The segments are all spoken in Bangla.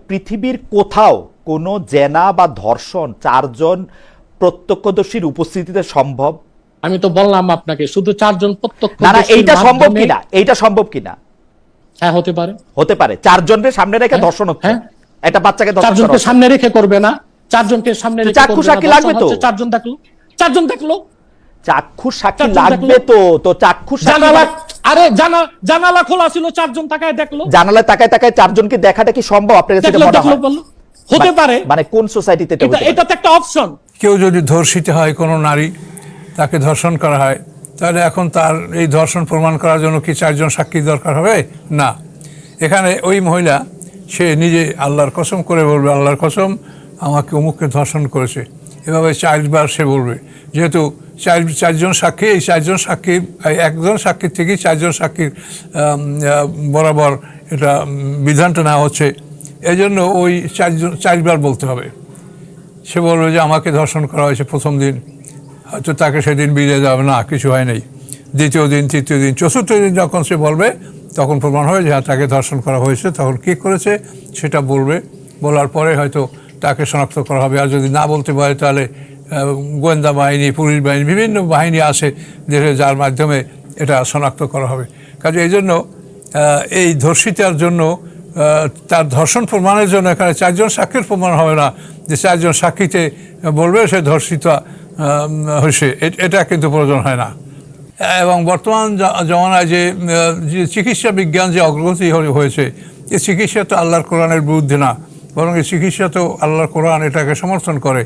পৃথিবীর কোথাও কোনো জেনা বা ধর্ষণ চারজন প্রত্যক্ষদর্শীর উপস্থিতিতে সম্ভব? আমি তো বললাম আপনাকে শুধু চারজন না না, প্রত্যক্ষদর্শীর এইটা সম্ভব মাধ্যমে। কিনা, এইটা সম্ভব কিনা? হ্যাঁ, হতে পারে। হতে পারে চারজনের সামনে রেখে হ্যাঁ, ধর্ষণ হচ্ছে, হ্যাঁ। একটা বাচ্চাকে ধর্ষণ করা চারজনকে হচ্ছে। সামনে রেখে করবে না, চারজনকে সামনে রেখে চাক্ষুষ করবে না, সাক্ষী ধর্ষণ লাগবে তো। হচ্ছে, চারজন দেখলো, চারজন দেখলো, চাক্ষুষ সাক্ষী চারজন লাগবে দেখলো। তো চাক্ষুষ সাক্ষী জানালা, আরে জানালা খোলা ছিল, চারজন তাকায় দেখলো, জানালায় তাকায় তাকায় চারজনকে দেখাটা কি সম্ভব আপনার কাছে? দেখলো, দেখলো, বললো হতে পারে। মানে কোন সোসাইটিতে এটা হতে পারে? এটা তো একটা অপশন। কেউ যদি ধর্ষিত হয়, কোনো নারী তাকে ধর্ষণ করা হয়, তাহলে এখন তার এই ধর্ষণ প্রমাণ করার জন্য কি চারজন সাক্ষী দরকার হবে? না। এখানে ওই মহিলা সে নিজে আল্লাহর কসম করে বলবে, আল্লাহর কসম আমাকে অমুককে ধর্ষণ করেছে, এভাবে 4 বার সে বলবে। যেহেতু চারজন সাক্ষী, এই চারজন সাক্ষীর, একজন সাক্ষীর থেকেই 4জন সাক্ষীর বরাবর এটা বিধানটা নেওয়া হচ্ছে। এই জন্য ওই 4 বার বলতে হবে। সে বলবে যে আমাকে ধর্ষণ করা হয়েছে প্রথম দিন, হয়তো তাকে সেদিন বিদায় যাবে, না কিছু হয় নাই। দ্বিতীয় দিন, তৃতীয় দিন, চতুর্থ দিন যখন সে বলবে, তখন প্রমাণ হয় যে হ্যাঁ তাকে ধর্ষণ করা হয়েছে। তখন কী করেছে সেটা বলবে, বলার পরে হয়তো তাকে শনাক্ত করা হবে। আর যদি না বলতে পারে তাহলে গোয়েন্দা বাহিনী, পুলিশ বাহিনী, বিভিন্ন বাহিনী আছে দেশে, যার মাধ্যমে এটা শনাক্ত করা হবে। কাজে এই জন্য এই ধর্ষিতার জন্য, তার ধর্ষণ প্রমাণের জন্য এখানে 4জন সাক্ষীর প্রমাণ হবে না যে 4জন সাক্ষীতে বলবে সে ধর্ষিতা হয়েছে, এটা কিন্তু প্রয়োজন হয় না। এবং বর্তমান জমানায় যে চিকিৎসা বিজ্ঞান যে অগ্রগতি হয়েছে, এই চিকিৎসা তো আল্লাহর কোরআনের বিরুদ্ধে না, বরং এই চিকিৎসা তো আল্লাহর কোরআন এটাকে সমর্থন করে।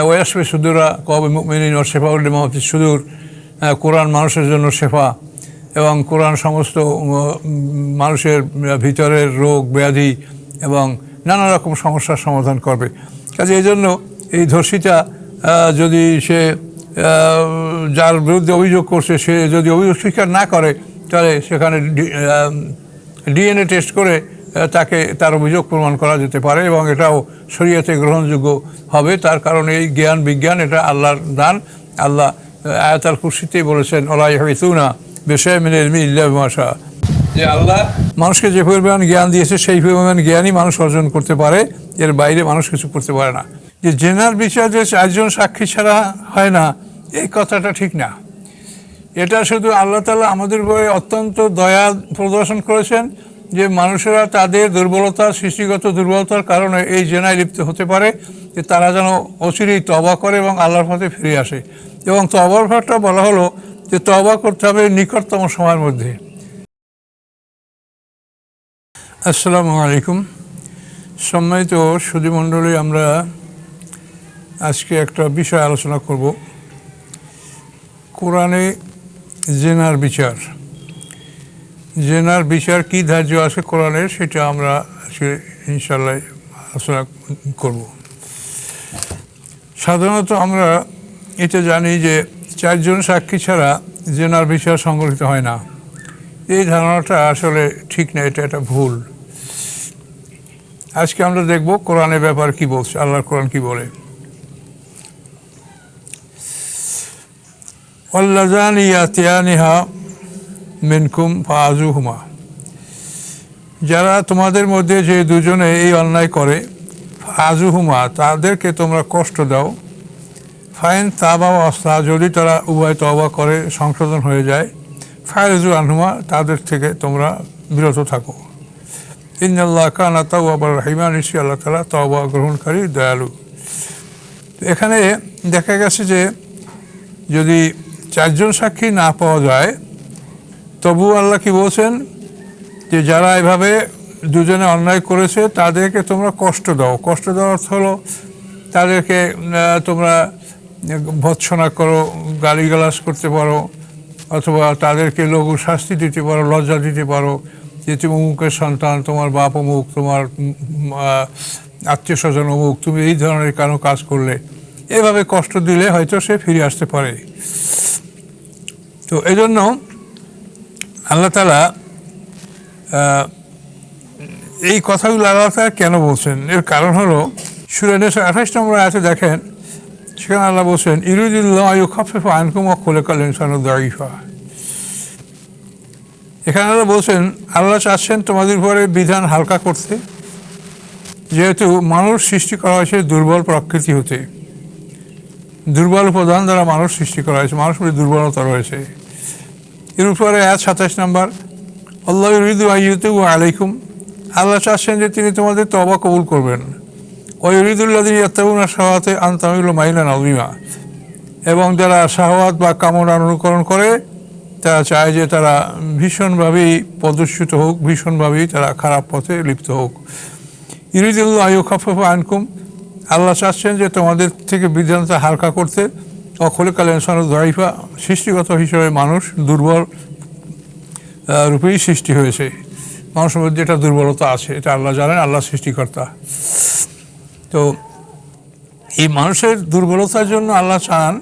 ওয়াসফি সুদুরা কওমি মুমিনিন ওয়া শিফাউল লিমা ফিস সুদূর, কোরআন মানুষের জন্য শেফা, এবং কোরআন সমস্ত মানুষের ভিতরের রোগ ব্যাধি এবং নানা রকম সমস্যার সমাধান করবে। কাজে এই জন্য এই ধর্ষিতা যদি সে যার বিরুদ্ধে অভিযোগ করছে, সে যদি অভিযোগ স্বীকার না করে, তাহলে সেখানে ডিএনএ টেস্ট করে তাকে তার অভিযোগ প্রমাণ করা যেতে পারে, এবং এটাও শরীয়তে গ্রহণযোগ্য হবে। তার কারণ এই জ্ঞান বিজ্ঞান এটা আল্লাহর দান। আল্লাহ আয়াতুল কুরসিতেই বলেছেন, ওয়ালা ইয়াহিতুনা বিশাইইন মিনাল ইলমি ইল্লা বিমা শা, যে আল্লাহ মানুষকে যে পরিমাণ জ্ঞান দিয়েছে সেই পরিমাণ জ্ঞানই মানুষ অর্জন করতে পারে, এর বাইরে মানুষ কিছু করতে পারে না। যে জেনার বিচার যে 4জন সাক্ষী ছাড়া হয় না, এই কথাটা ঠিক না। এটা শুধু আল্লাহ তাআলা আমাদের উপরে অত্যন্ত দয়া প্রদর্শন করেছেন যে মানুষেরা তাদের দুর্বলতা, সৃষ্টিগত দুর্বলতার কারণে এই জেনায় লিপ্ত হতে পারে, যে তারা যেন অচিরেই তওবা করে এবং আল্লাহর পথে ফিরে আসে। এবং তওবার ভাবটা বলা হলো যে তওবা করতে হবে নিকটতম সময়ের মধ্যে। আসসালামু আলাইকুম। সম্মানিত সুধীমণ্ডলী, আমরা আজকে একটা বিষয় আলোচনা করব, কোরআনে জেনার বিচার। জেনার বিচার কি ধার্য আছে কোরআনের, সেটা আমরা আজকে ইনশাআল্লাহ আলোচনা করব। সাধারণত আমরা এটা জানি যে 4জন সাক্ষী ছাড়া জেনার বিচার সংগঠিত হয় না। এই ধারণাটা আসলে ঠিক না, এটা একটা ভুল। আজকে আমরা দেখব কোরআনের ব্যাপার কি বলছে, আল্লাহর কোরআন কি বলে। ওয়াল্লাযানি ইয়াতিয়ানিহা মিনকুম ফাআযুহুমা, যারা তোমাদের মধ্যে যে দুজনে এই অন্যায় করে, ফাআযুহুমা তাদেরকে তোমরা কষ্ট দাও, ফাইন তাবা ওয়া আসলাহা যদি তারা উভয় তওবা করে সংশোধন হয়ে যায়, ফারিজু আনহুমা তাদের থেকে তোমরা বিরত থাকো। ইন্নাল্লাহা কানা তাওয়াবার রাহিমা, নিশ্চয়ই আল্লাহ তাআলা তওবা গ্রহণকারী, দয়ালু। এখানে দেখা গেছে যে যদি 4জন সাক্ষী না পাওয়া যায়, তবু আল্লাহ কি বলছেন যে যারা এভাবে দুজনে অন্যায় করেছে তাদেরকে তোমরা কষ্ট দাও। কষ্ট দেওয়ার অর্থ হলো তাদেরকে তোমরা ভৎসনা করো, গালিগালাজ করতে পারো, অথবা তাদেরকে লঘু শাস্তি দিতে পারো, লজ্জা দিতে পারো যে তুমি অমুকের সন্তান, তোমার বাপ অমুক, তোমার আত্মীয় স্বজন অমুক, তুমি এই ধরনের কেন কাজ করলে। এভাবে কষ্ট দিলে হয়তো সে ফিরে আসতে পারে। তো এই জন্য আল্লাহ তাআলা এই কথাগুলো আল্লাহ তাআলা কেন বলছেন, এর কারণ হলো সূরা নিসা 28 নম্বর আয়াতে দেখেন, সেখানে আল্লাহ বলছেন, ইউরিদুল্লাহু আইয়ুখাফফিফা আনকুম ওয়া খুলিকাল ইনসানু দাঈফা। এখানে আল্লাহ বলছেন, আল্লাহ চাচ্ছেন তোমাদের উপরে বিধান হালকা করতে যেহেতু মানুষ সৃষ্টি করা হয়েছে দুর্বল প্রকৃতি হতে, দুর্বল উপাদান দ্বারা মানুষ সৃষ্টি করা হয়েছে, মানুষ মধ্যে দুর্বলতা রয়েছে। এর উপরে 27 নম্বর, আল্লাহ ইউরিদু আইয়ুতুবু আলাইকুম, আল্লাহ চাচ্ছেন যে তিনি তোমাদের তওবা কবুল করবেন। ওয়া ইউরিদুল্লাযিনা ইয়াত্তাবুনা শাহাওয়াতি আন তামিলু মাইলান আযীমা, এবং যারা শাহওয়াত বা কামনার অনুকরণ করে তারা চায় যে তারা ভীষণভাবেই পদচ্যুত হোক, ভীষণভাবেই তারা খারাপ পথে লিপ্ত হোক। ইউরিদুল্লাহু আইয়ুখাফফিফা আনকুম, আল্লাহ চাচ্ছেন যে তোমাদের থেকে বিধানটা হালকা করতে। অখলিকাল ইনসানু যায়ীফা, সৃষ্টিগত হিসেবে মানুষ দুর্বল রূপেই সৃষ্টি হয়েছে, মানুষের মধ্যে একটা দুর্বলতা আছে, এটা আল্লাহ জানেন, আল্লাহ সৃষ্টিকর্তা। তো এই মানুষের দুর্বলতার জন্য আল্লাহ চান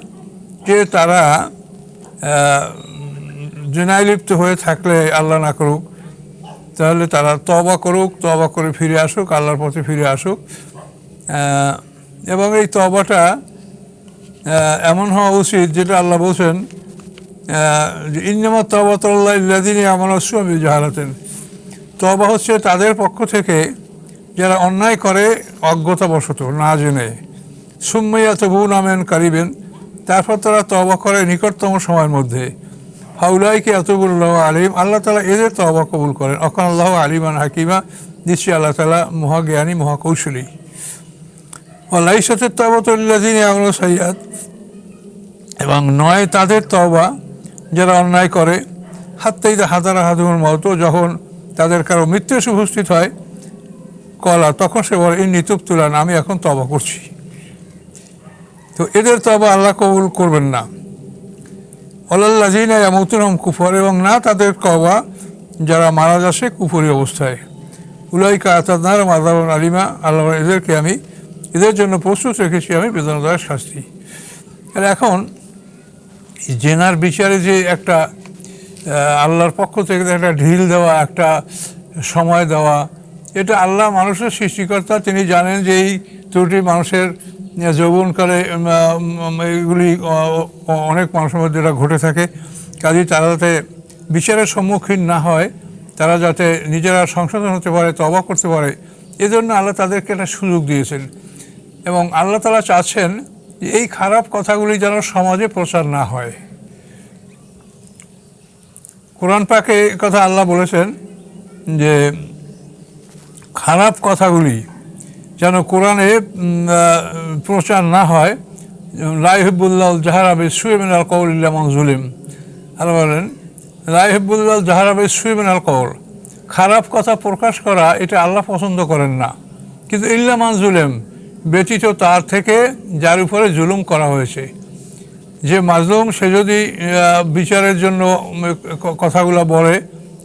যে তারা জিনায় লিপ্ত হয়ে থাকলে আল্লাহ না করুক, তাহলে তারা তওবা করুক, তওবা করে ফিরে আসুক, আল্লাহর পথে ফিরে আসুক। এবং এই তওবাটা এমন হওয়া উচিত যেটা আল্লাহ বলছেন যে ইন্নামা তাওবাতুল্লাহি লিল্লাযিনা ইয়া'মালুনা সুআ বিজাহালাতিন, তওবা হচ্ছে তাদের পক্ষ থেকে যারা অন্যায় করে অজ্ঞতাবশত, না জেনে। সুম্মা ইয়াতুবুনা মিন কারিবিন, তারপর তারা তওবা করে নিকটতম সময়ের মধ্যে। ফাউলাইকা ইয়াতুবুল্লাহু আলাইহিম, আল্লাহ তাআলা এদের তওবা কবুল করেন। ওয়াকানাল্লাহু আলিমান হাকিমা, নিশ্চয়ই আল্লাহ তাআলা মহাজ্ঞানী, মহাকৌশলী। ওয়ালাইসাত তাওবাতু লিল্লাযিনা ইয়া'মালুনা সাইয়্যাত, এবং নয় তাদের তওবা যারা অন্যায় করে। হাত্তা ইযা হাদারা আহাদুহুমুল মাউত, যখন তাদের কারো মৃত্যু এসে উপস্থিত হয়, কলা, তখন সে বলে ইন্নী তুবতু আল-আন, আমি এখন তওবা করছি। তো এদের তওবা আল্লাহ কবুল করবেন না। ওয়ালাল্লাযিনা ইয়ামুতুনা হুম কুফার, এবং না তাদের তওবা যারা মারা যাচ্ছে কুফরি অবস্থায়। উলাইকা আ'তাদনা লাহুম আযাবান আলীমা, আল্লাহ এদেরকে আমি, এদের জন্য প্রস্তুত রেখেছি আমি বেদনাদায়ক শাস্তি। আর এখন জেনার বিচারে যে একটা আল্লাহর পক্ষ থেকে একটা ঢিল দেওয়া, একটা সময় দেওয়া, এটা আল্লাহ মানুষের সৃষ্টিকর্তা, তিনি জানেন যে এই ত্রুটি মানুষের যৌবনকালে এগুলি অনেক মানুষের মধ্যে এটা ঘটে থাকে। কাজেই তারা যাতে বিচারের সম্মুখীন না হয়, তারা যাতে নিজেরা সংশোধন হতে পারে, তওবা করতে পারে, এজন্য আল্লাহ তাদেরকে একটা সুযোগ দিয়েছেন। এবং আল্লাহ তাআলা চাচ্ছেন যে এই খারাপ কথাগুলি যেন সমাজে প্রচার না হয়। কোরআন পাকে কথা আল্লাহ বলেছেন যে খারাপ কথাগুলি যেন কোরআনে প্রচার না হয়। লা ইউহিব্বুল্লাহুল জাহরা বিস-সুই মিনাল কওলি ইল্লা মান যুলিম, আল্লাহ বলেন লা ইউহিব্বুল্লাহুল জাহরা বিস-সুই মিনাল কওল, খারাপ কথা প্রকাশ করা এটা আল্লাহ পছন্দ করেন না, কিন্তু ইল্লা মান যুলিম, ব্যতীত তার থেকে যার উপরে জুলুম করা হয়েছে। যে মাজলুম, সে যদি বিচারের জন্য কথাগুলো বলে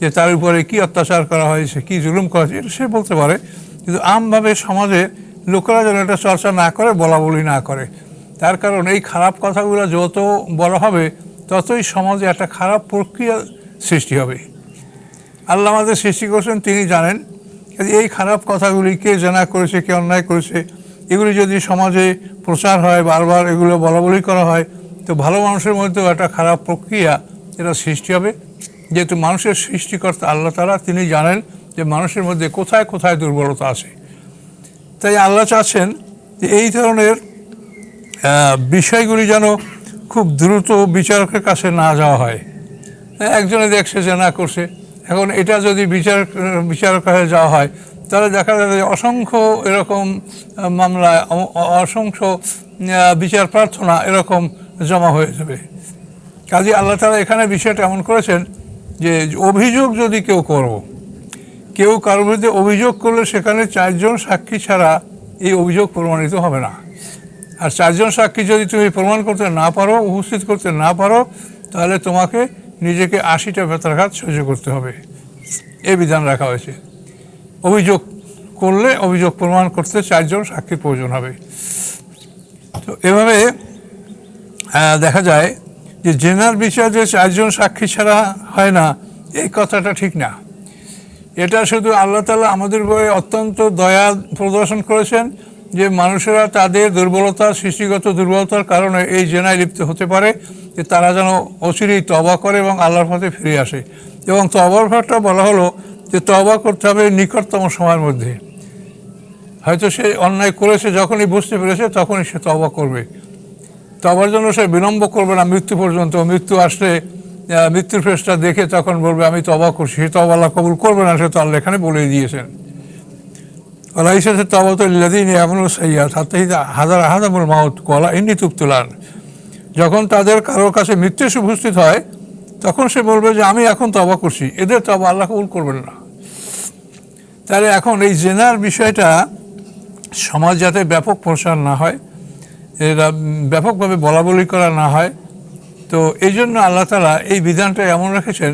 যে তার উপরে কি অত্যাচার করা হয়েছে, কি জুলুম করা হয়েছে, এটা সে বলতে পারে, কিন্তু আমভাবে সমাজে লোকেরা যেন এটা চর্চা না করে, বলা বলি না করে। তার কারণ এই খারাপ কথাগুলো যত বলা হবে ততই সমাজে একটা খারাপ প্রক্রিয়া সৃষ্টি হবে। আল্লাহ আমাদের সৃষ্টি করেছেন, তিনি জানেন এই খারাপ কথাগুলি কে জানা করেছে, কে অন্যায় করেছে, এগুলি যদি সমাজে প্রচার হয়, বারবার এগুলো বলা বলি করা হয়, তো ভালো মানুষের মধ্যেও একটা খারাপ প্রক্রিয়া এটা সৃষ্টি হবে। যেহেতু মানুষের সৃষ্টিকর্তা আল্লাহ তাআলা, তিনি জানেন যে মানুষের মধ্যে কোথায় কোথায় দুর্বলতা আছে। তাই আল্লাহ চাচ্ছেন যে এই ধরনের বিষয়গুলি যেন খুব দ্রুত বিচারকের কাছে না যাওয়া হয়। একজনে দেখছে যে না করছে, এখন এটা যদি বিচারকের কাছে যাওয়া হয়, তাহলে দেখা যাবে যে অসংখ্য এরকম মামলায় অসংখ্য বিচার প্রার্থনা এরকম জমা হয়ে যাবে। কাজে আল্লাহ তাআলা এখানে বিষয়টা এমন করেছেন যে অভিযোগ যদি কেউ কারোর বিরুদ্ধে অভিযোগ করলে সেখানে 4 জন সাক্ষী ছাড়া এই অভিযোগ প্রমাণিত হবে না। আর 4 জন সাক্ষী যদি তুমি প্রমাণ করতে না পারো, উপস্থিত করতে না পারো, তাহলে তোমাকে নিজেকে 80টা বেত্রাঘাত সহ্য করতে হবে, এই বিধান রাখা হয়েছে। অভিযোগ করলে অভিযোগ প্রমাণ করতে 4 জন সাক্ষীর প্রয়োজন হবে। তো এভাবে দেখা যায় যে জেনার বিচার যে 4 জন সাক্ষী ছাড়া হয় না, এই কথাটা ঠিক না। এটা শুধু আল্লাহ তাআলা আমাদের উপরে অত্যন্ত দয়া প্রদর্শন করেছেন যে মানুষেরা তাদের দুর্বলতা, সৃষ্টিগত দুর্বলতার কারণে এই জেনায় লিপ্ত হতে পারে, যে তারা যেন অচিরেই তওবা করে এবং আল্লাহর পথে ফিরে আসে। এবং তওবার ব্যাপারটা বলা হলো যে তওবা করতে হবে নিকটতম সময়ের মধ্যে। হয়তো সে অন্যায় করেছে, যখনই বুঝতে পেরেছে তখনই সে তওবা করবে। তওবার জন্য সে বিলম্ব করবে না মৃত্যু পর্যন্ত। মৃত্যু আসলে মৃত্যুর ফেরেশতা দেখে তখন বলবে আমি তওবা করছি, সে তওবা আল্লাহ কবুল করবে না, সে তো আল্লাহ এখানে বলেই দিয়েছেন। ওয়ালাইসাত তাওবাতুল লিল্লাযিনা ইয়া'মালুনা সাইয়্যাত হাত্তা ইযা হাদারা আহাদাহুমুল মাউত ক্বালা ইন্নী তুবতু আল-আন। যখন তাদের কারোর কাছে মৃত্যু এসে উপস্থিত হয় তখন সে বলবে যে আমি এখন তওবা করছি, এদের তওবা আল্লাহ কবুল করবেন না। তাহলে এখন এই জেনার বিষয়টা সমাজ যাতে ব্যাপক প্রসার না হয়, এরা ব্যাপকভাবে বলা বলি করা না হয়, তো এই জন্য আল্লাহ তাআলা এই বিধানটা এমন রেখেছেন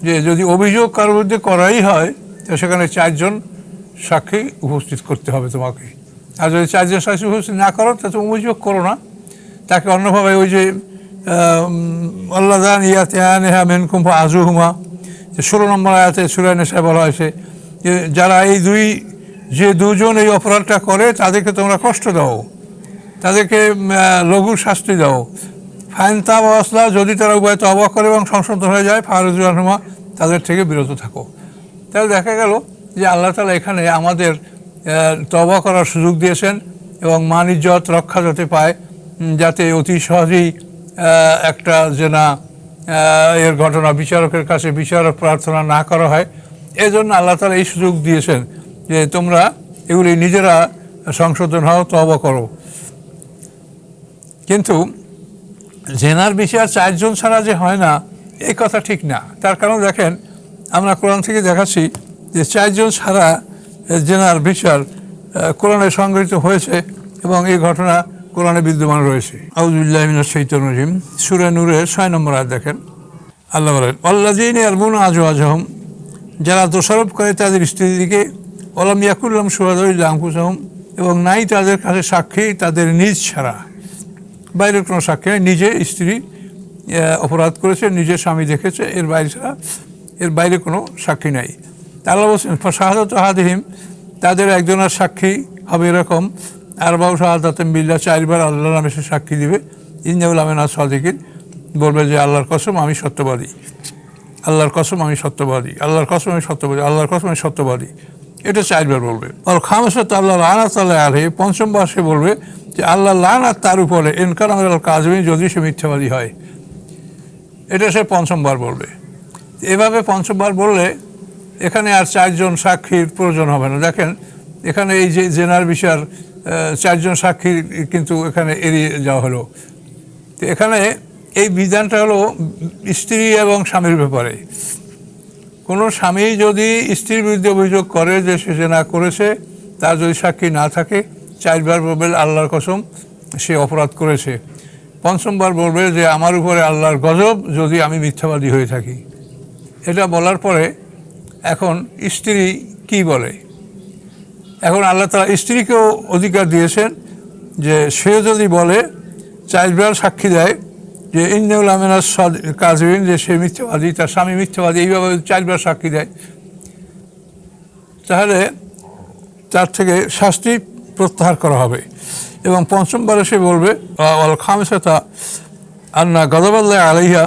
যে যদি অভিযোগ কারোর বিরুদ্ধে করাই হয় তো সেখানে 4 জন সাক্ষী উপস্থিত করতে হবে তোমাকে। আর যদি 4 জন সাক্ষী উপস্থিত না করো তাহলে তুমি অভিযোগ করো না। তাকে অন্যভাবে ওই যে আল্লাযান ইয়াতিয়ানিহা মিনকুম ফাআযুহুমা, যে 16 নম্বর আয়াতে সূরা নিসায় বলা হয়েছে যে যারা যে দুজন এই অপরাধটা করে তাদেরকে তোমরা কষ্ট দাও, তাদেরকে লঘু শাস্তি দাও। ফাইন তাব আসলা, যদি তারা উভয় তওবা করে এবং সংশোধন হয়ে যায় ফারজু আনহুমা, তাদের থেকে বিরত থাকো। তাহলে দেখা গেল যে আল্লাহ তাআলা এখানে আমাদের তওবা করার সুযোগ দিয়েছেন এবং মান ইজ্জত রক্ষা যাতে পায়, যাতে অতি সহজেই একটা জেনা এর ঘটনা বিচারকের কাছে বিচারক প্রার্থনা না করা হয়। এই জন্য আল্লাহ তাআলা এই সুযোগ দিয়েছেন যে তোমরা এগুলি নিজেরা সংশোধন হও, তওবা করো। কিন্তু জেনার বিচার 4 জন ছাড়া যে হয় না এই কথা ঠিক না। তার কারণ দেখেন, আমরা কোরআন থেকে দেখাচ্ছি যে 4 জন ছাড়া জেনার বিচার কোরআনে সংগৃহীত হয়েছে এবং এই ঘটনা কোরআনে বিদ্যমান রয়েছে। আউযু বিল্লাহি মিনাশ শাইতানির রাজিম, সূরা নূরের 6 নম্বর আয়াত দেখেন, আল্লাহ বলেন আল্লাযীনা ইয়ারমুনা আজওয়াজাহুম, যারা দোষারোপ করে তাদের স্ত্রীদিকে, ওয়ালাম ইয়াকুল লাহুম শুহাদাউ ইল্লা আনফুসাহুম, এবং নাই তাদের কাছে সাক্ষী তাদের নিজ ছাড়া, বাইরের কোনো সাক্ষী নেই, নিজে স্ত্রী অপরাধ করেছে, নিজের স্বামী দেখেছে, এর বাইরে কোনো সাক্ষী নাই। আল্লাহ বলছেন ফাশাহাদাতু আহাদিহিম, তাদের একজনের সাক্ষী হবে এরকম আরবাউ শাহাদাতিন বিল্লাহ, 4 বার আল্লাহর নামে সে সাক্ষী দিবে। ইন্নাহু লামিনাস সাদিকিন, বলবে যে আল্লাহর কসম আমি সত্যবাদী, আল্লাহর কসম আমি সত্যবাদী, আল্লাহর কসম আমি সত্যবাদী, আল্লাহর কসম আমি সত্যবাদী, এটা 4 বার বলবে। আর খামসাত আল্লাহ লানাত আলাইহি, 5ম সে বলবে যে আল্লাহ লানাত তার উপরে, ইনকার আল কাযিবিন, যদি সে মিথ্যাবাদী হয়, এটা সে 5বার বলবে। এভাবে 5বার বললে এখানে আর 4 জন সাক্ষীর প্রয়োজন হবে না। দেখেন এখানে এই যে জেনার বিষয় 4 জন সাক্ষী কিন্তু এখানে এড়িয়ে যাওয়া হলো। তো এখানে এই বিধানটা হলো স্ত্রী এবং স্বামীর ব্যাপারে। কোনো স্বামী যদি স্ত্রীর বিরুদ্ধে অভিযোগ করে যে সে জেনা করেছে, তার যদি সাক্ষী না থাকে 4 বার বলবে আল্লাহর কসম সে অপরাধ করেছে। 5বার বলবে যে আমার উপরে আল্লাহর গজব যদি আমি মিথ্যাবাদী হয়ে থাকি। এটা বলার পরে এখন স্ত্রী কি বলে? এখন আল্লাহ তাআলা স্ত্রীকেও অধিকার দিয়েছেন যে সে যদি বলে 4 বার সাক্ষী দেয় যে ইন্নাহু লামিনাস কাযিবিন, যে সে মিথ্যাবাদী, তার স্বামী মিথ্যাবাদী, এইভাবে 4 বার সাক্ষী দেয়, তাহলে তার থেকে শাস্তি প্রত্যাহার করা হবে। এবং 5মবারে সে বলবে ওয়াল খামিসাতা আন্না গযবাল্লাহি আলাইহা,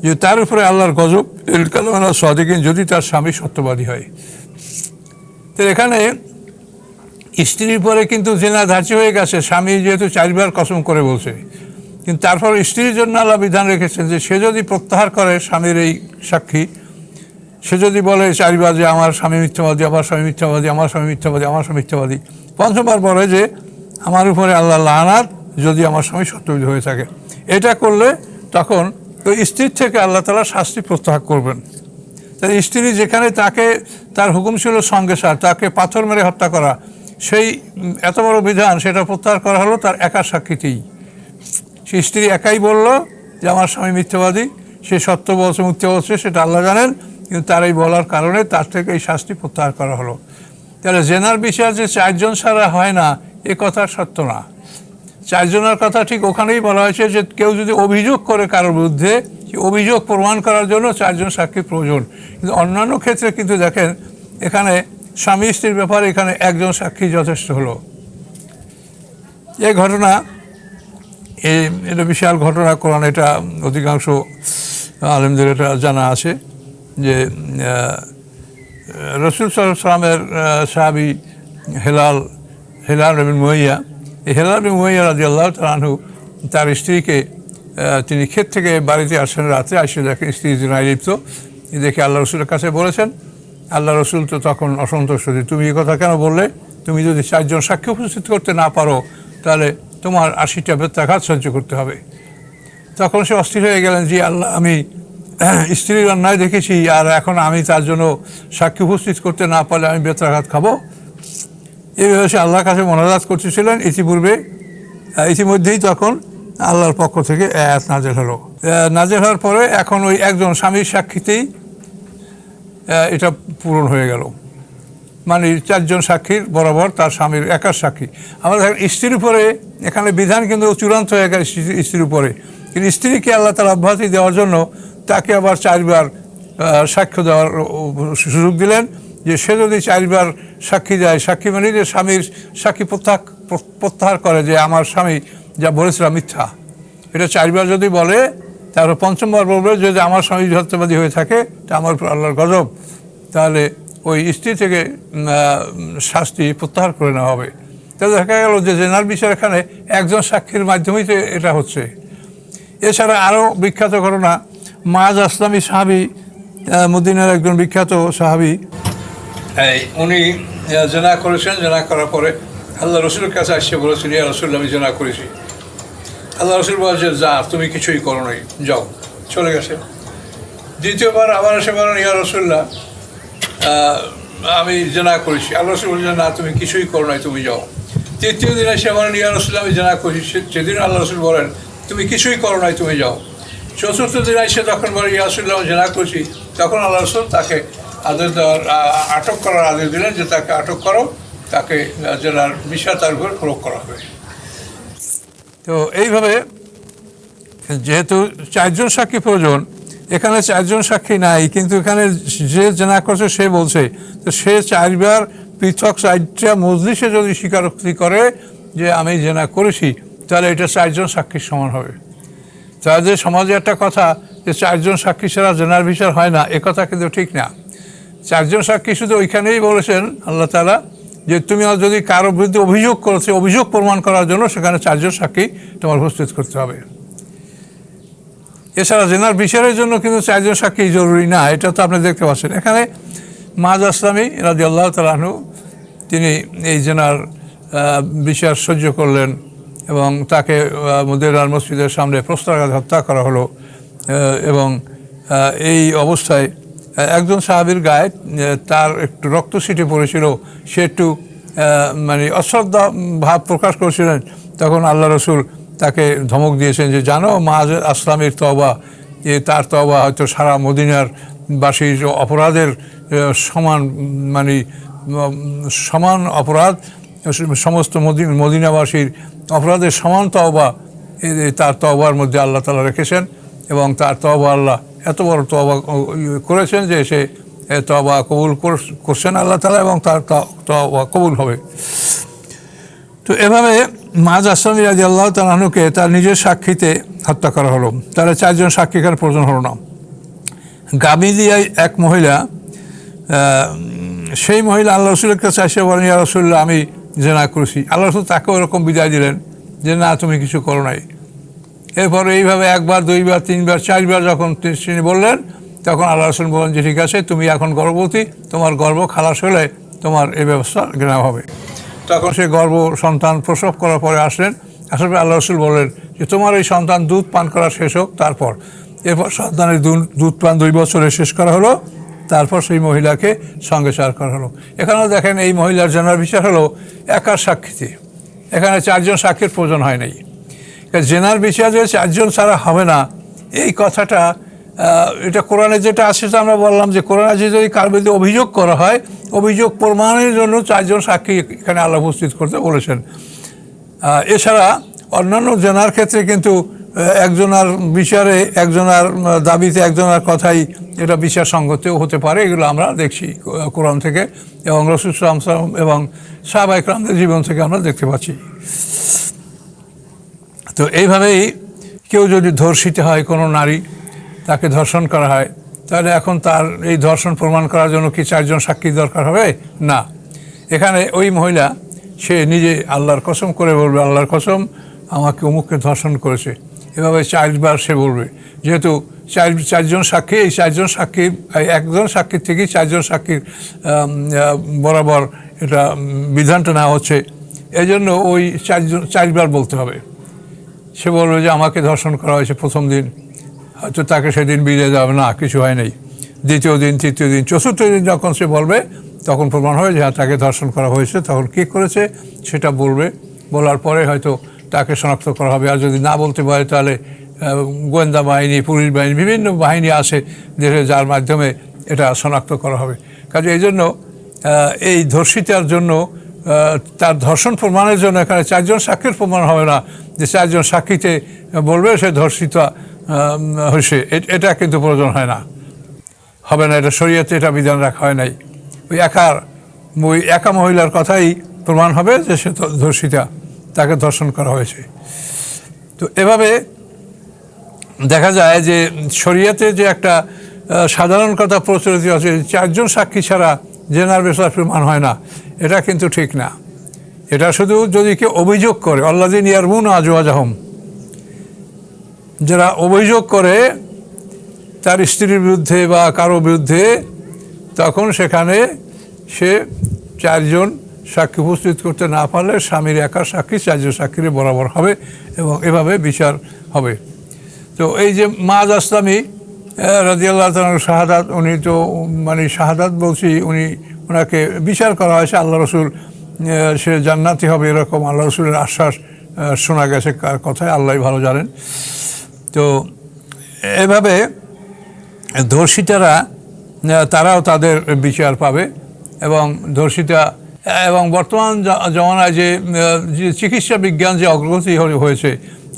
যে তার উপরে আল্লাহর গজব, ইন কানা মিনাস সাদিকিন, যদি তার স্বামী সত্যবাদী হয়। তো এখানে স্ত্রীর পরে কিন্তু জেনা ধার্য হয়ে গেছে, স্বামী যেহেতু 4 বার কসম করে বলছে, কিন্তু তারপর স্ত্রীর জন্য আল্লাহ বিধান রেখেছেন যে সে যদি প্রত্যাহার করে স্বামীর এই সাক্ষী, সে যদি বলে 4 বার যে আমার স্বামী মিথ্যাবাদী, আমার স্বামী মিথ্যাবাদী, আমার স্বামী মিথ্যাবাদী, আমার স্বামী মিথ্যাবাদী, 5বার বলে যে আমার উপরে আল্লাহ লানাত যদি আমার স্বামী সত্যবাদী হয়ে থাকে। এটা করলে তখন ওই স্ত্রীর থেকে আল্লাহ তাআলা শাস্তি প্রত্যাহার করবেন। তাই স্ত্রী যেখানে তাকে, তার হুকুম ছিল সঙ্গেসার, তাকে পাথর মেরে হত্যা করা, সেই এত বড় বিধান সেটা প্রত্যাহার করা হলো তার একা সাক্ষীতেই। সে স্ত্রী একাই বলল যে আমার স্বামী মিথ্যাবাদী, সে সত্য বলছে মিথ্যা বলছে সেটা আল্লাহ জানেন, কিন্তু তার এই বলার কারণে তার থেকে এই শাস্তি প্রত্যাহার করা হলো। তাহলে জেনার বিচার যে 4 জন ছাড়া হয় না এ কথা সত্য না। 4 জনের কথা ঠিক ওখানেই বলা হয়েছে যে কেউ যদি অভিযোগ করে কারোর বিরুদ্ধে, অভিযোগ প্রমাণ করার জন্য 4 জন সাক্ষী প্রয়োজন। কিন্তু অন্যান্য ক্ষেত্রে কিন্তু দেখেন এখানে স্বামী স্ত্রীর ব্যাপারে এখানে 1 জন সাক্ষী যথেষ্ট হলো। এই ঘটনা এটা বিশাল ঘটনা, কোরআন এটা অধিকাংশ আলেমদের এটা জানা আছে যে রাসূল সাল্লাল্লাহু আলাইহি ওয়াসাল্লামের সাহাবী হেলাল হেলাল বিন মুয়াইয়া। এই হেলাল বিন মুয়াইয়া রাদিয়াল্লাহু তাআলা আনহু তার স্ত্রীকে তিনি ক্ষেত থেকে বাড়িতে আসেন, রাতে আসে দেখেন স্ত্রী জিনায় লিপ্ত। দেখে আল্লাহ রসুলের কাছে বলেছেন। আল্লাহ রসুল তো তখন অসন্তুষ্ট, যে তুমি এই কথা কেন বললে? তুমি যদি 4 জন সাক্ষী উপস্থিত করতে না পারো তাহলে তোমার 80টা বেত্রাঘাত সহ্য করতে হবে। তখন সে অস্থির হয়ে গেলেন, যে আল্লাহ, আমি স্ত্রীর অন্যায় দেখেছি, আর এখন আমি তার জন্য সাক্ষী উপস্থিত করতে না পারলে আমি বেত্রাঘাত খাবো। এইভাবে সে আল্লাহর কাছে মোনাজাত করতেছিলেন। ইতিমধ্যেই তখন আল্লাহর পক্ষ থেকে আয়াত নাযিল হলো। নাযিল হওয়ার পরে এখন ওই একজন স্বামীর সাক্ষীতেই এটা পূরণ হয়ে গেল। মানে 4 জন সাক্ষীর বরাবর তার স্বামীর একার সাক্ষী। আমরা দেখেন স্ত্রীর উপরে এখানে বিধান কিন্তু চূড়ান্ত হয়ে গেল স্ত্রীর উপরে, কিন্তু স্ত্রীকে আল্লাহ তাআলা অব্যাহতি দেওয়ার জন্য তাকে আবার 4 বার সাক্ষ্য দেওয়ার সুযোগ দিলেন। যে সে যদি 4 বার সাক্ষী দেয়, সাক্ষী মানে যে স্বামীর সাক্ষী প্রত্যাহার করে যে আমার স্বামী যা বলেছিল মিথ্যা, এটা 4 বার যদি বলে, তারপর 5ম বার বলবে যদি আমার স্বামী সত্যবাদী হয়ে থাকে তা আমার উপর আল্লাহর গজব, তাহলে ওই স্ত্রী থেকে শাস্তি প্রত্যাহার করে নেওয়া হবে। তাহলে দেখা গেল যে জেনার বিষয় এখানে একজন সাক্ষীর মাধ্যমেই তো এটা হচ্ছে। এছাড়া আরও বিখ্যাত ঘটনা, মাআজ আসলামী সাহাবী, মদিনার একজন বিখ্যাত সাহাবী, উনি জেনা করেছেন। জেনা করার পরে আল্লাহ রসুলের কাছে আসছে, বলেছেন ইয়া রাসূলুল্লাহ, আমি জেনা করেছি। আল্লাহ রসুল বলছে যা, তুমি কিছুই করো নাই, যাও, চলে গেছে। দ্বিতীয়বার আবার এসে বলেন ইয়া রাসূলুল্লাহ, আমি জেনা করেছি। আল্লাহ রসুল বলছেন না, তুমি কিছুই করো নাই, তুমি যাও। তৃতীয় দিন এসে বলেন ইয়া রাসূলুল্লাহ, আমি জেনা করেছি। সেদিন আল্লাহ রসুল বলেন তুমি কিছুই করো নাই, তুমি যাও। চতুর্থ দিন এসে তখন বলে ইয়া রাসূলুল্লাহ, আমি জেনা করেছি। তখন আল্লাহ রসুল তাকে আদেশ দেওয়ার, আটক করার আদেশ দিলেন, যে তাকে আটক করো, তাকে জেনার বিষয় তার উপর প্রয়োগ করা হবে। তো এইভাবে যেহেতু 4 জন সাক্ষী প্রয়োজন, এখানে 4 জন সাক্ষী নাই, কিন্তু এখানে যে জেনা করছে সে বলছে, তো সে 4 বার পৃথক 4টা মজলিসে যদি স্বীকারোক্তি করে যে আমি জেনা করেছি, তাহলে এটা 4 জন সাক্ষীর সমান হবে। তাদের সমাজে একটা কথা যে 4 জন সাক্ষী ছাড়া জেনার বিচার হয় না, কথা কিন্তু ঠিক না। 4 জন সাক্ষী শুধু ওইখানেই বলেছেন আল্লাহ তাআলা যে তুমি যদি কারো বিরুদ্ধে অভিযোগ করেছে, অভিযোগ প্রমাণ করার জন্য সেখানে 4 জন সাক্ষী তোমার উপস্থিত করতে হবে। এছাড়া জেনার বিচারের জন্য কিন্তু 4 জন সাক্ষী জরুরি না, এটা তো আপনি দেখতে পাচ্ছেন। এখানে মাআজ আসলামী রাদিয়াল্লাহু তাআলা আনহু তিনি এই জেনার বিচার সহ্য করলেন এবং তাকে মদিনার মসজিদের সামনে প্রস্তরাঘাত হত্যা করা হলো। এবং এই অবস্থায় একজন সাহাবীর গায়ে তার একটু রক্ত ছিটে পড়েছিল, সে একটু মানে অশ্রদ্ধা ভাব প্রকাশ করেছিলেন। তখন আল্লাহ রসুল তাকে ধমক দিয়েছেন যে জানো মাআজ আসলামের তওবা, যে তার তওবা হয়তো সারা মদিনার বাসীর অপরাধের সমান, মানে সমান অপরাধ, সমস্ত মদিনাবাসীর অপরাধের সমান তওবা তার তওবার মধ্যে আল্লাহ তাআলা রেখেছেন। এবং তার তওবা আল্লাহ এত বড় তওবা করেছেন যে সে তওবা কবুল করছেন আল্লাহ তাআলা, এবং তার তওবা কবুল হবে। তো এভাবে মাআজ আসলামী রাদিয়াল্লাহু তাআলা আনহুকে তার নিজের সাক্ষীতে হত্যা করা হলো। তাহলে 4 জন সাক্ষীকার প্রয়োজন হলো না। গামিদিয়ায় এক মহিলা, সেই মহিলা আল্লাহ রসুলের কাছে এসে বলেন ইয়া রাসূলুল্লাহ, আমি জেনা করেছি। আল্লাহ রসুল তাকে ওরকম বিদায় দিলেন যে না, তুমি কিছু করো নাই। এরপরে এইভাবে 1 বার 2 বার 3 বার 4 বার যখন তিনি বললেন, তখন আল্লাহ রসুল বলেন যে ঠিক আছে, তুমি এখন গর্ভবতী, তোমার গর্ভ খালাস হলে তোমার এই ব্যবস্থা নেওয়া হবে। তখন সে গর্ভ সন্তান প্রসব করার পরে আসলেন। আসার পরে আল্লাহ রসুল বললেন যে তোমার এই সন্তান দুধ পান করা শেষ হোক। এরপর সন্তানের দুধ পান 2 বছরে শেষ করা হলো। তারপর সেই মহিলাকে সঙ্গেসার করা হলো। এখানেও দেখেন এই মহিলার জেনার বিচার হলো একার সাক্ষীতে। এখানে 4 জন সাক্ষীর প্রয়োজন হয় নাই। জেনার বিচার যে 4 জন ছাড়া হবে না, এই কথাটা এটা কোরআনে যেটা আছে সেটা আমরা বললাম যে কোরআনে যদি কার বিরুদ্ধে অভিযোগ করা হয়, অভিযোগ প্রমাণের জন্য 4 জন সাক্ষী এখানে আল্লাহ উপস্থিত করতে বলেছেন। এছাড়া অন্যান্য জেনার ক্ষেত্রে কিন্তু একজনের বিচারে, একজনের দাবিতে, একজনের কথাই এটা বিচার সঙ্গতেও হতে পারে। এগুলো আমরা দেখছি কোরআন থেকে এবং রাসূল সাল্লাল্লাহু আলাইহি ওয়াসাল্লাম এবং সাহাবায়ে কেরামদের জীবন থেকে আমরা দেখতে পাচ্ছি। তো এইভাবেই কেউ যদি ধর্ষিত হয়, কোনো নারী, তাকে ধর্ষণ করা হয়, তাহলে এখন তার এই ধর্ষণ প্রমাণ করার জন্য কি 4 জন সাক্ষী দরকার হবে? না। এখানে ওই মহিলা সে নিজে আল্লাহর কসম করে বলবে, আল্লাহর কসম আমাকে অমুককে ধর্ষণ করেছে। এভাবে 4 বার সে বলবে। যেহেতু চারজন সাক্ষী, এই 4জন সাক্ষীর, একজন সাক্ষীর থেকেই 4জন সাক্ষীর বরাবর এটা বিধানটা নেওয়া হচ্ছে। এই জন্য ওই 4 বার বলতে হবে। সে বলবে যে আমাকে ধর্ষণ করা হয়েছে প্রথম দিন, হয়তো তাকে সেদিন বিদায় যাবে না, কিছু হয় নাই। দ্বিতীয় দিন, তৃতীয় দিন, চতুর্থ দিন যখন সে বলবে তখন প্রমাণ হবে যে হ্যাঁ তাকে ধর্ষণ করা হয়েছে। তখন কী করেছে সেটা বলবে, বলার পরে হয়তো তাকে শনাক্ত করা হবে। আর যদি না বলতে পারে তাহলে গোয়েন্দা বাহিনী, পুলিশ বাহিনী, বিভিন্ন বাহিনী আছে দেশে, যার মাধ্যমে এটা শনাক্ত করা হবে। কাজে এই জন্য এই ধর্ষিতার জন্য, তার ধর্ষণ প্রমাণের জন্য এখানে 4জন সাক্ষীর প্রমাণ হবে না যে 4জন সাক্ষীতে বলবে সে ধর্ষিতা হয়েছে, এটা কিন্তু প্রয়োজন হয় না, হবে না। এটা শরীয়তে এটা বিধান রাখা হয় নাই। ওই একা মহিলার কথাই প্রমাণ হবে যে সে ধর্ষিতা, তাকে ধর্ষণ করা হয়েছে। তো এভাবে দেখা যায় যে শরীয়তে যে একটা সাধারণ কথা প্রচলিত আছে, 4জন সাক্ষী ছাড়া জেনার বেসার প্রমাণ হয় না, এটা কিন্তু ঠিক না। এটা শুধু যদি কেউ অভিযোগ করে, আল্লাযিনা ইয়ারমুনা আজওয়াজাহুম, যারা অভিযোগ করে তার স্ত্রীর বিরুদ্ধে বা কারো বিরুদ্ধে, তখন সেখানে সে 4জন সাক্ষী উপস্থিত করতে না পারলে স্বামীর একা সাক্ষী 4জন সাক্ষীর বরাবর হবে এবং এভাবে বিচার হবে। তো এই যে মাআজ আসলামী রাদিয়াল্লাহু তাআলা শাহাদাত, উনি তো মানে শাহাদাত বলছি, ওনাকে বিচার করা হয়েছে, আল্লাহ রসুল সে জান্নাতি হবে এরকম আল্লাহ রসুলের আশ্বাস শোনা গেছে কার কথায়, আল্লাহ ভালো জানেন। তো এভাবে ধর্ষিতারা তারাও তাদের বিচার পাবে। এবং ধর্ষিতা, এবং বর্তমান জমানায় যে চিকিৎসা বিজ্ঞান যে অগ্রগতি হয়েছে,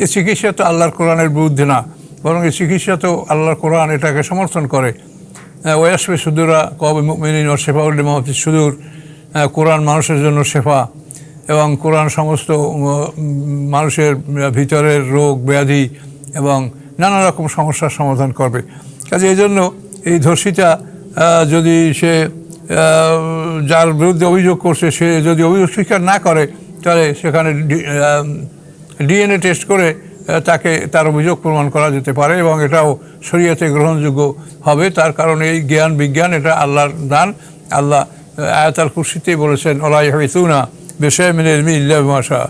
এই চিকিৎসা তো আল্লাহর কোরআনের বিরুদ্ধে না, বরং এই চিকিৎসা তো আল্লাহর কোরআন এটাকে সমর্থন করে। ওয়াসফি সুদুরা কওমি মুমিনিন ওয়া শিফাউল লিমা ফিস সুদূর, কোরআন মানুষের জন্য শেফা, এবং কোরআন সমস্ত মানুষের ভিতরের রোগ ব্যাধি এবং নানা রকম সমস্যার সমাধান করবে। কাজে এই জন্য এই ধর্ষিতা যদি সে যার বিরুদ্ধে অভিযোগ করছে, সে যদি অভিযোগ স্বীকার না করে, তাহলে সেখানে ডিএনএ টেস্ট করে তাকে তার অভিযোগ প্রমাণ করা যেতে পারে এবং এটাও শরীয়তে গ্রহণযোগ্য হবে। তার কারণ এই জ্ঞান বিজ্ঞান এটা আল্লাহর দান। আল্লাহ আয়াতুল কুরসিতেই বলেছেন, ওয়ালা ইয়াহিতুনা বিশাইইন মিনাল ইলমি ইল্লা বিমা শাআ,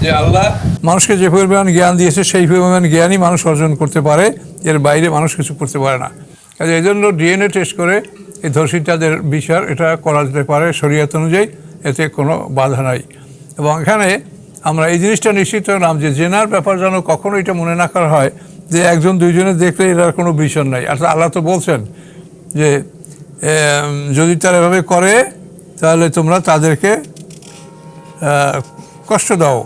যে আল্লাহ মানুষকে যে পরিমাণ জ্ঞান দিয়েছে সেই পরিমাণ জ্ঞানই মানুষ অর্জন করতে পারে, এর বাইরে মানুষ কিছু করতে পারে না। কাজে এই জন্য ডিএনএ টেস্ট করে এই ধর্ষিতাদের বিচার এটা করা যেতে পারে শরীয়ত অনুযায়ী, এতে কোনো বাধা নাই। এবং এখানে আমরা এই জিনিসটা নিশ্চিত হলাম যে জেনার ব্যাপার যেন কখনো এটা মনে না করা হয় যে 1-2 দেখলে এটার কোনো বিচার নাই। আর আল্লাহ তো বলছেন যে যদি তারা এভাবে করে তাহলে তোমরা তাদেরকে কষ্ট দাও,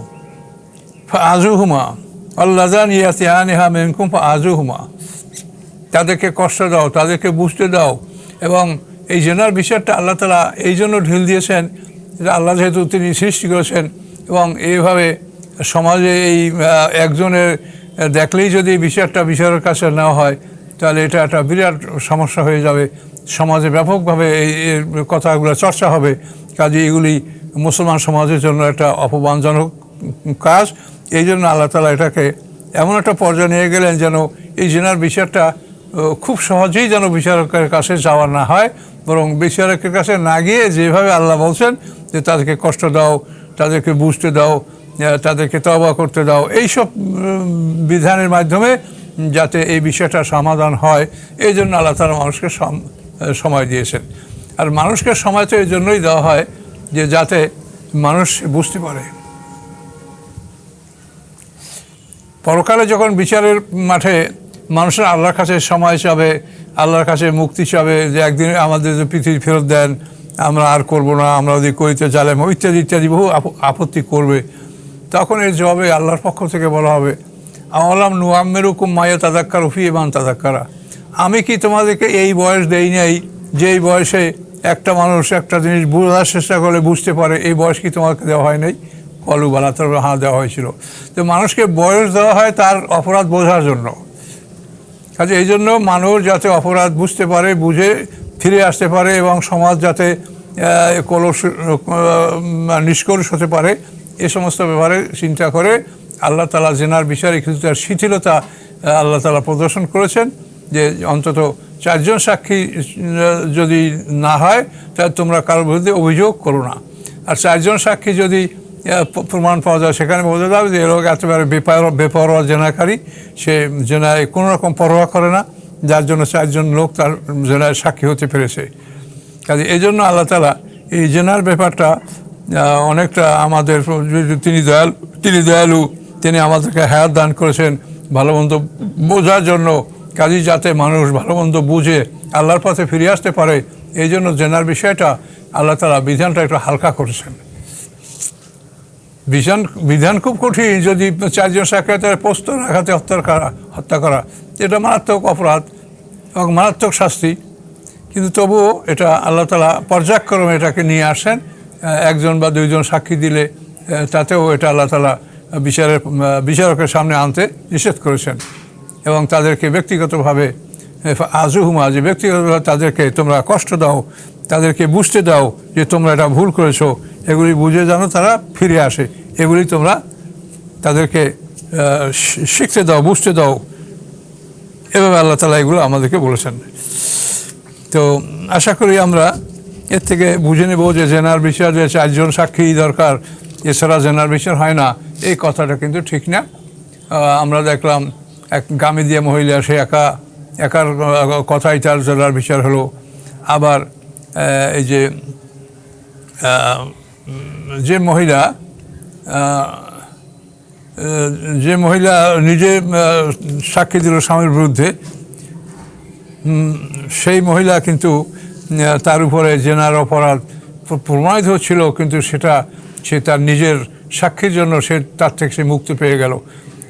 ফাআযুহুমা আল্লাযানি ইয়াতিয়ানিহা মিনকুম ফাআযুহুমা, তাদেরকে কষ্ট দাও, তাদেরকে বুঝতে দাও। এবং এই জেনার বিচারটা আল্লাহ তাআলা এই জন্য ঢিল দিয়েছেন যে আল্লাহ যেহেতু তিনি সৃষ্টি করেছেন, এবং এইভাবে সমাজে এই একজনের দেখলেই যদি বিচারটা বিচারের কাছে নেওয়া হয় তাহলে এটা একটা বিরাট সমস্যা হয়ে যাবে, সমাজে ব্যাপকভাবে এই কথাগুলো চর্চা হবে। কাজে এগুলি মুসলমান সমাজের জন্য একটা অপমানজনক কাজ। এই জন্য আল্লাহ তাআলা এটাকে এমন একটা পর্যায়ে নিয়ে গেলেন যেন এই জেনার বিচারটা খুব সহজেই যেন বিচারকের কাছে যাওয়া না হয়, বরং বিচারকের কাছে না গিয়ে যেভাবে আল্লাহ বলছেন যে তাদেরকে কষ্ট দাও, তাদেরকে বুঝতে দাও, তাদেরকে তওবা করতে দাও, এইসব বিধানের মাধ্যমে যাতে এই বিষয়টা সমাধান হয়, এই জন্য আল্লাহ তাআলা মানুষকে সময় দিয়েছেন। আর মানুষকে সময় তো এই জন্যই দেওয়া হয় যে যাতে মানুষ বুঝতে পারে। পরকালে যখন বিচারের মাঠে মানুষের আল্লাহর কাছে সময় চাবে, আল্লাহর কাছে মুক্তি চাবে, যে একদিন আমাদের যে পৃথিবী ফেরত দেন, আমরা আর করব না, আমরা যদি করিতে চালাম ইত্যাদি ইত্যাদি বহু আপত্তি করবে, তখন এর জবাবে আল্লাহর পক্ষ থেকে বলা হবে, আওয়ালাম নুআম্মিরুকুম মা ইয়াতাযাক্কারু ফীহি মান তাযাক্কারা, আমি কি তোমাদেরকে এই বয়স দেই নাই যেই বয়সে একটা মানুষ একটা জিনিস বোঝার চেষ্টা করলে বুঝতে পারে, এই বয়স কি তোমাকে দেওয়া হয় নাই? কলু বালা, তার হ্যাঁ দেওয়া হয়েছিল। তো মানুষকে বয়স দেওয়া হয় তার অপরাধ বোঝার জন্য। কাজে এই জন্য মানুষ যাতে অপরাধ বুঝতে পারে, বুঝে ফিরে আসতে পারে এবং সমাজ যাতে কলস নিষ্কলুষ হতে পারে, এ সমস্ত ব্যাপারে চিন্তা করে আল্লাহ তাআলা জেনার বিচারে কিছুটা শিথিলতা আল্লাহ তাআলা প্রদর্শন করেছেন, যে অন্তত 4 জন সাক্ষী যদি না হয় তাহলে তোমরা কারোর বিরুদ্ধে অভিযোগ করো না। আর 4 জন সাক্ষী যদি প্রমাণ পাওয়া যায়, সেখানে বোঝা যাবে যে এ লোক একেবারে বেপরোয়া জেনাকারী, সে জেনায় কোনো রকম পরোয়া করে না, যার জন্য 4 জন লোক তার জেনায় সাক্ষী হতে পেরেছে। কাজে এই জন্য আল্লাহ তাআলা এই জেনার ব্যাপারটা অনেকটা আমাদের, তিনি দয়ালু, তিনি আমাদেরকে হায়াত দান করেছেন ভালো মন্দ বোঝার জন্য। কাজেই যাতে মানুষ ভালো মন্দ বুঝে আল্লাহর পথে ফিরে আসতে পারে, এই জন্য জেনার বিষয়টা আল্লাহ তাআলা বিধানটা একটু হালকা করেছেন। বিধান খুব কঠিন, যদি 4 জন সাক্ষাতের পোস্তর আঘাতে হত্যা করা এটা মারাত্মক অপরাধ এবং মারাত্মক শাস্তি, কিন্তু তবুও এটা আল্লাহ তাআলা পর্যায়ক্রমে এটাকে নিয়ে আসেন। 1 জন বা 2 জন সাক্ষী দিলে তাতেও এটা আল্লাহ তাআলা বিচারকের সামনে আনতে নিষেধ করেছেন, এবং তাদেরকে ব্যক্তিগতভাবে আজুহুমা, যে ব্যক্তিগতভাবে তাদেরকে তোমরা কষ্ট দাও, তাদেরকে বুঝতে দাও যে তোমরা এটা ভুল করেছো, এগুলি বুঝে যেন তারা ফিরে আসে, এগুলি তোমরা তাদেরকে শিখতে দাও, বুঝতে দাও। এভাবে আল্লাহ তাআলা এগুলো আমাদেরকে বলেছেন। তো আশা করি আমরা এর থেকে বুঝে নেব যে জেনার বিচার যে 4 জন সাক্ষী দরকার, এছাড়া জেনার বিচার হয় না, এই কথাটা কিন্তু ঠিক না। আমরা দেখলাম এক গামেদিয়া মহিলা, সে একার কথাই তার জেনার বিচার হলো। আবার এই যে মহিলা নিজে সাক্ষী দিল স্বামীর বিরুদ্ধে, সেই মহিলা কিন্তু তার উপরে জেনার অপরাধ প্রমাণিত হচ্ছিল, কিন্তু সে তার নিজের সাক্ষীর জন্য তার থেকে সে মুক্তি পেয়ে গেল।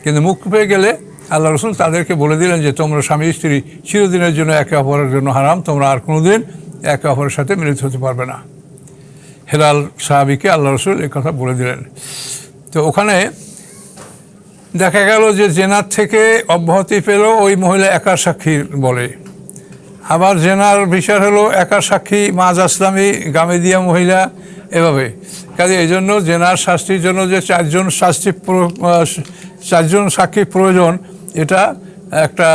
কিন্তু মুক্তি পেয়ে গেলে আল্লাহ রাসূল তাদেরকে বলে দিলেন যে তোমরা স্বামী স্ত্রী চিরদিনের জন্য একে অপরের জন্য হারাম, তোমরা আর কোনোদিন একে অপরের সাথে মিলিত হতে পারবে না। হেলাল সাহাবীকে আল্লাহ রাসূল এই কথা বলে দিলেন। তো ওখানে দেখা গেল যে জেনার থেকে অব্যাহতি পেল ওই মহিলা একার সাক্ষী বলে। আবার জেনার বিচার হলো একার সাক্ষী মাজ আসলামী গামেদিয়া মহিলা, এভাবে। কাজে এই জন্য জেনার শাস্তির জন্য যে 4 জন সাক্ষী প্রয়োজন, এটা একটা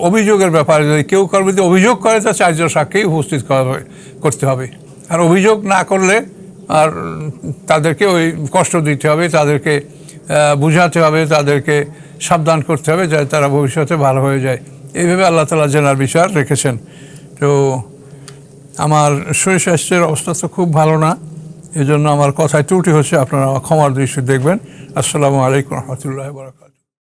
অভিযোগের ব্যাপার। যদি কেউ কারোর বিরুদ্ধে অভিযোগ করে তা 4 জন সাক্ষী উপস্থিত করতে হবে। আর অভিযোগ না করলে আর তাদেরকে ওই কষ্ট দিতে হবে, তাদেরকে বুঝাতে হবে, তাদেরকে সাবধান করতে হবে যাতে তারা ভবিষ্যতে ভালো হয়ে যায়। এইভাবে আল্লাহ তাআলা জেনার বিচার রেখেছেন। তো আমার শরীর স্বাস্থ্যের অবস্থা তো খুব ভালো না, এই জন্য আমার কথায় ত্রুটি হচ্ছে, আপনারা ক্ষমার দৃষ্টি দেখবেন। আসসালামু আলাইকুম রহমতুল্লাহি ওয়া বারাকাতুহু।